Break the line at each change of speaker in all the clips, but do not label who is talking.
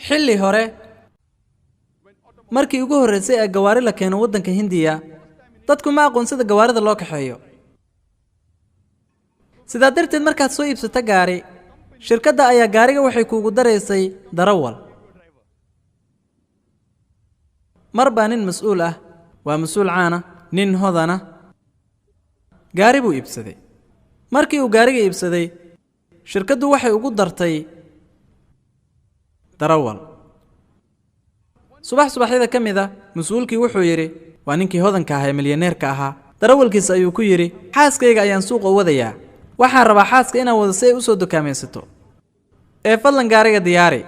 xilli hore markii ugu horreysay ee gawaari la keeno waddanka Hindiya dadku ma aqoon sida gawaarida loo kaxeeyo sidaa darteed markaad soo iibsato gaari shirkadda ayaa gaariga waxay kuugu dareysay darawal marba nin mas'uul ah waa mas'uul caana nin hodana gaari buu iibsaday markii uu gaariga iibsaday shirkaddu waxay ugu dartay darawal subaxyada ka mid ah mas'uulkii wuxuu yiri waa ninkii hodanka ahaa ee milyaneerka ahaa darawalkiisa ayuu ku yiri xaaskayga ayaan suuqa wadayaa waxaan rabaa xaaska inaan wada si ay u soo dukaamaysato ee fadlan gaariga diyaari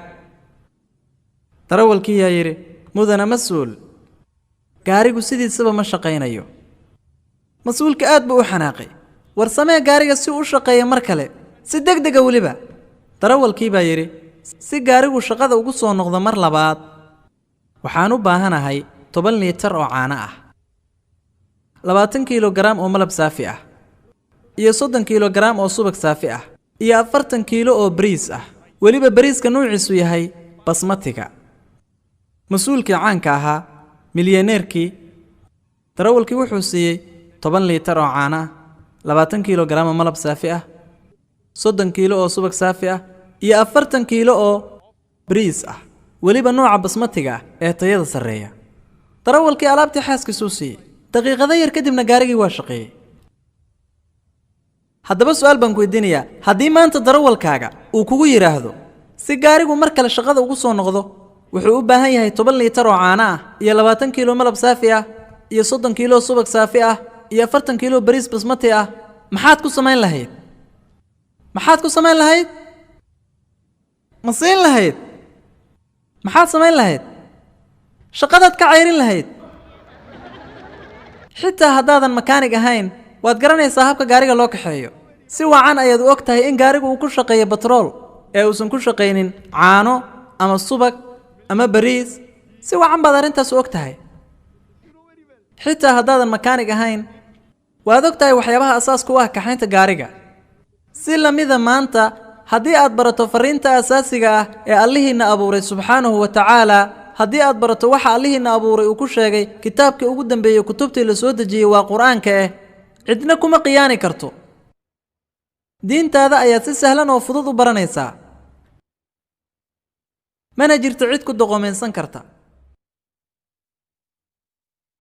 darawalkii yaa yiri mudana mas'uul gaarigu sidiisaba ma shaqaynayo mas'uulka aad buu u xanaaqay war samee gaariga si uu u shaqeeyo mar kale si degdeg ah waliba darawalkii baa yiri si gaarigu shaqada ugu soo noqdo mar labaad waxaan u baahanahay 10 litir oo caano ah 20 kilogram oo malab saafi ah iyo 30 kilogram oo subag saafi ah iyo 40 kiilo oo bariis ah waliba bariiska nuuciisu yahay basmatiga mas'uulkii caanka ahaa milyaneerkii darawalkii wuxuu siiyey 10 litir oo caano ah 20 kilogram oo malab saafi ah 30 kiilo oo subag saafi ah iyo 40 kiilo oo bariis ah waliba nooca basmatiga ee tayada sareeya darawalkii alaabtii xaaskiisu siiyey daqiiqado yar kadibna gaarigii waa shaqeeyay haddaba su'aal baan ku weydiinayaa haddii maanta darawalkaaga uu kugu yiraahdo si gaarigu mar kale shaqada ugu soo noqdo wuxuu u baahan yahay 10 litir oo caano ah iyo 20 kiilo malab saafi ah iyo 30 kiilo subag saafi ah iyo 40 kiilo bariis basmati ah maxaad ku samayn lahayd ma siin lahayd maxaad samayn lahayd shaqadaad ka cayrin lahayd xitaa haddaadan makaanig ahayn waad garanaysaa habka gaariga loo kaxeeyo si wacan ayaad u ogtahay in gaarigu uu ku shaqeeyo batrool ee uusan ku shaqeynin caano ama subag ama bariis si wacan baad arrintaas u ogtahay xitaa haddaadan makaanig ahayn waad ogtahay waxyaabaha asaaska u ah kaxaynta gaariga si lamida maanta haddii aad barato fariinta asaasiga ah ee Allihiina abuuray subxaanahu wa ta'aala haddii aad barato waxa Allihiina abuuray uu ku sheegay kitaabka ugu dambeeyay kutubtii la soo dejiyay waa Quraanka cidna kuma qiyaani karto diintaada ayaa si sahlan oo fudud u baranaysaa mana jirto cid ku doqomaysan karta